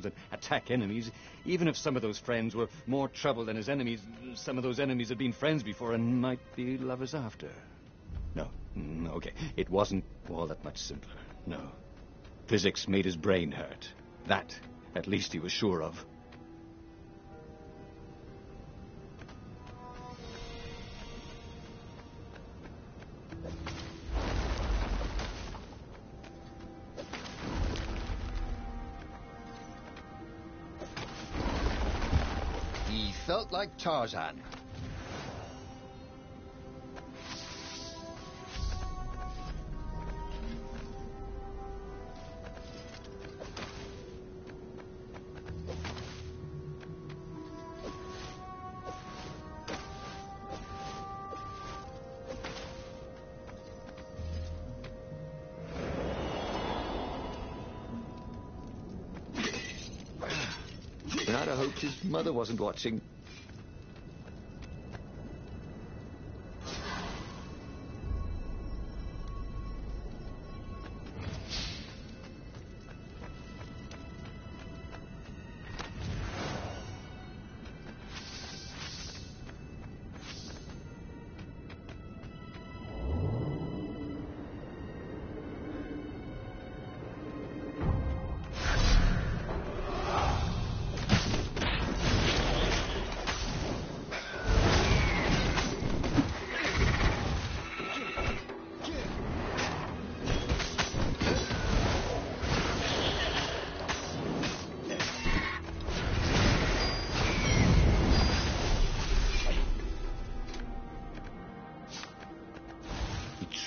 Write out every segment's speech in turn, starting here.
and attack enemies. Even if some of those friends were more trouble than his enemies, some of those enemies had been friends before and might be lovers after. No, okay, it wasn't all that much simpler, no. Physics made his brain hurt. That, at least, he was sure of. He felt like Tarzan. Bernardo hoped his mother wasn't watching.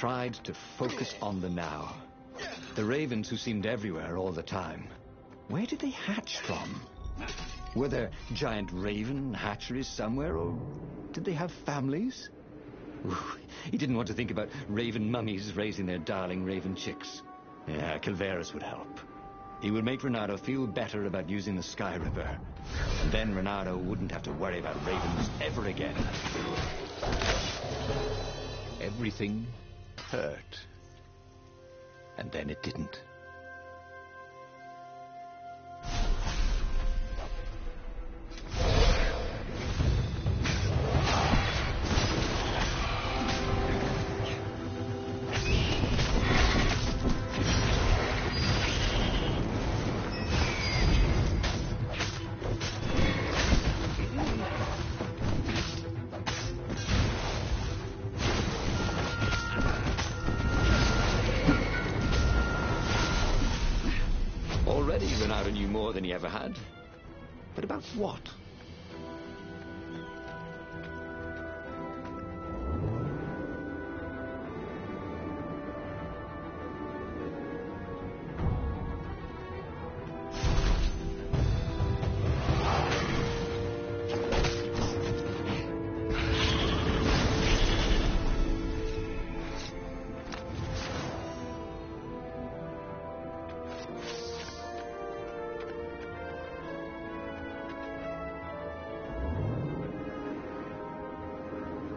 Tried to focus on the now. The ravens who seemed everywhere all the time. Where did they hatch from? Were there giant raven hatcheries somewhere, or did they have families? Ooh, he didn't want to think about raven mummies raising their darling raven chicks. Yeah, Calveras would help. He would make Renato feel better about using the Sky River. And then Renato wouldn't have to worry about ravens ever again. Everything hurt. And then it didn't. Already Renato knew more than he ever had. But about what?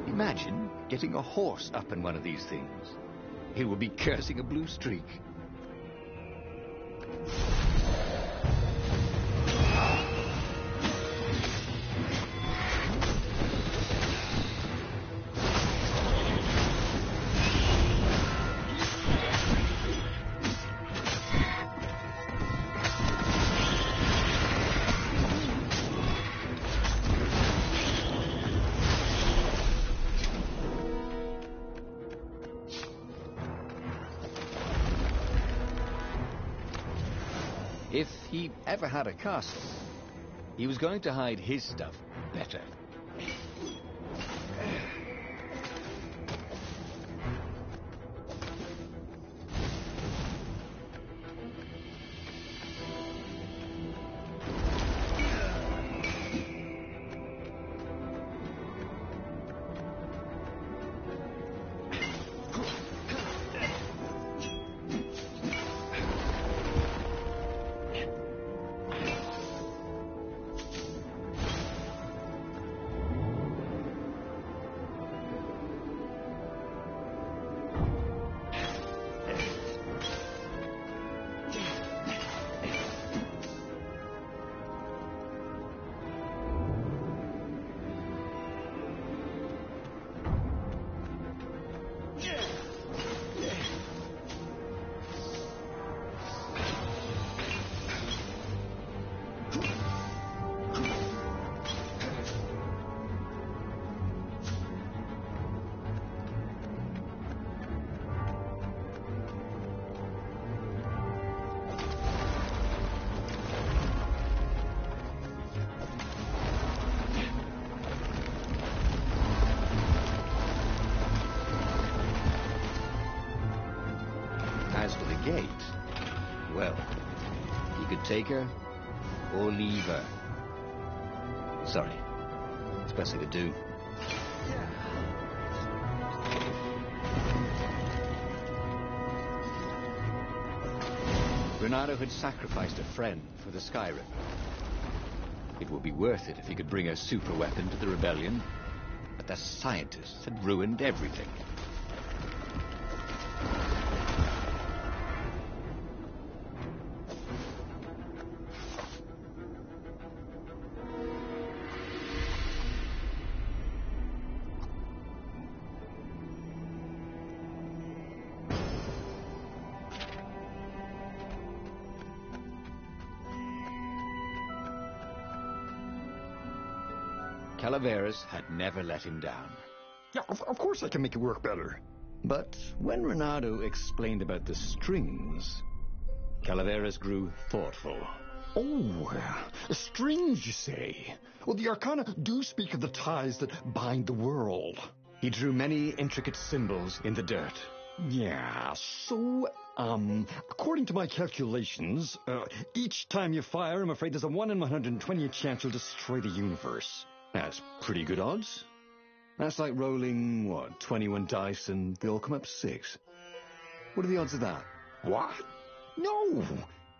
Imagine getting a horse up in one of these things. He would be cursing a blue streak. If he ever had a castle, he was going to hide his stuff better. take her or leave her. Sorry. It's best I could do. Renato had sacrificed a friend for the Sky River. It would be worth it if he could bring a super weapon to the rebellion, but the scientists had ruined everything. Calaveras had never let him down. Yeah, of course I can make it work better. But when Renato explained about the strings, Calaveras grew thoughtful. Oh, strings, you say? Well, the Arcana do speak of the ties that bind the world. He drew many intricate symbols in the dirt. Yeah, so, according to my calculations, each time you fire, I'm afraid there's a 1 in 120 chance you'll destroy the universe. That's pretty good odds. That's like rolling, 21 dice and they all come up 6. What are the odds of that? What? No!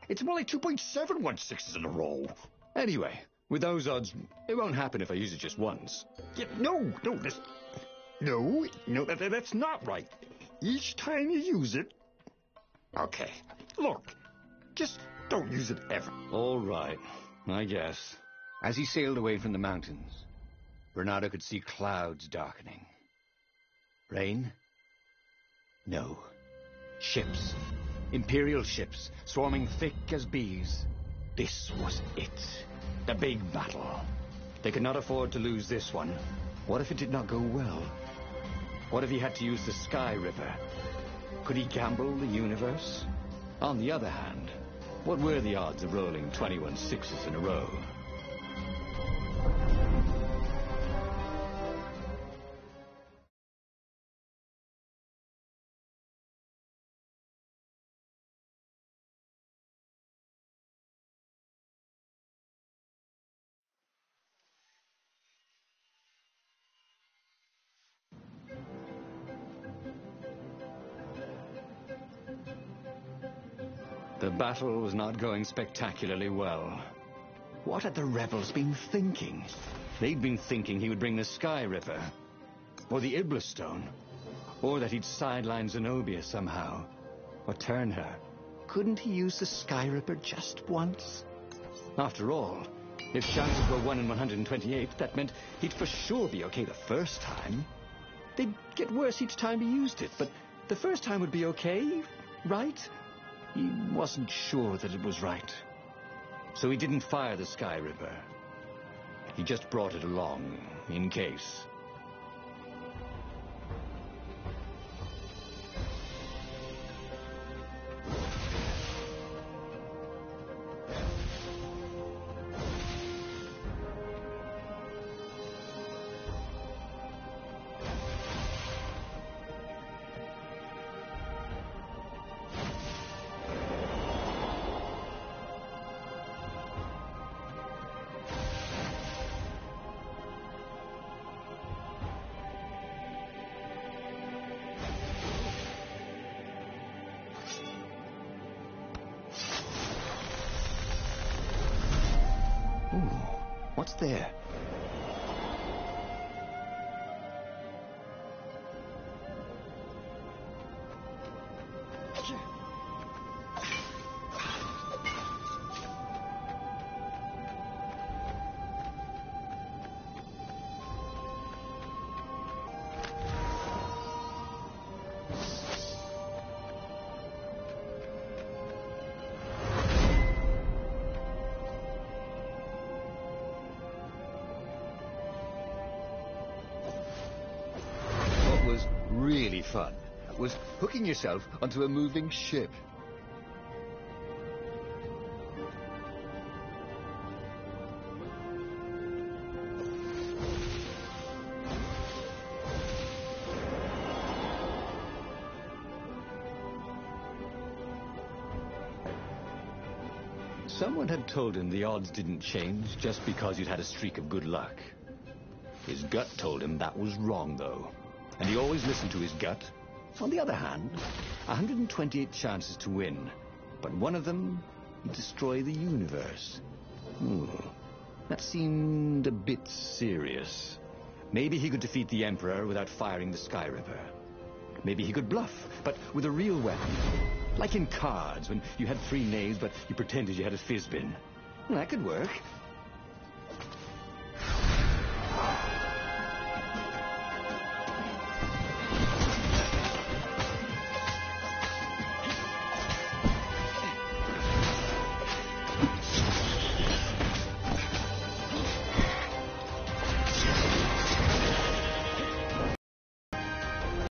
It's more like 2.716s in a row. Anyway, with those odds, it won't happen if I use it just once. Yeah, that's not right. Each time you use it... Okay, look, just don't use it ever. All right, I guess. As he sailed away from the mountains, Renato could see clouds darkening. Rain? No. Ships. Imperial ships, swarming thick as bees. This was it. The big battle. They could not afford to lose this one. What if it did not go well? What if he had to use the Sky River? Could he gamble the universe? On the other hand, what were the odds of rolling 21 sixes in a row? The battle was not going spectacularly well. What had the rebels been thinking? They'd been thinking he would bring the Sky River, or the Iblis Stone, or that he'd sideline Zenobia somehow, or turn her. Couldn't he use the Sky River just once? After all, if chances were 1 in 128, that meant he'd for sure be okay the first time. They'd get worse each time he used it, but the first time would be okay, right? He wasn't sure that it was right. So he didn't fire the Sky River. He just brought it along, in case. What's there? Really fun was hooking yourself onto a moving ship. Someone had told him the odds didn't change just because you'd had a streak of good luck. His gut told him that was wrong, though. And he always listened to his gut. On the other hand, 128 chances to win. But one of them, he'd destroy the universe. That seemed a bit serious. Maybe he could defeat the Emperor without firing the Sky Ripper. Maybe he could bluff, but with a real weapon. Like in cards, when you had 3 knaves, but you pretended you had a fizz bin. That could work.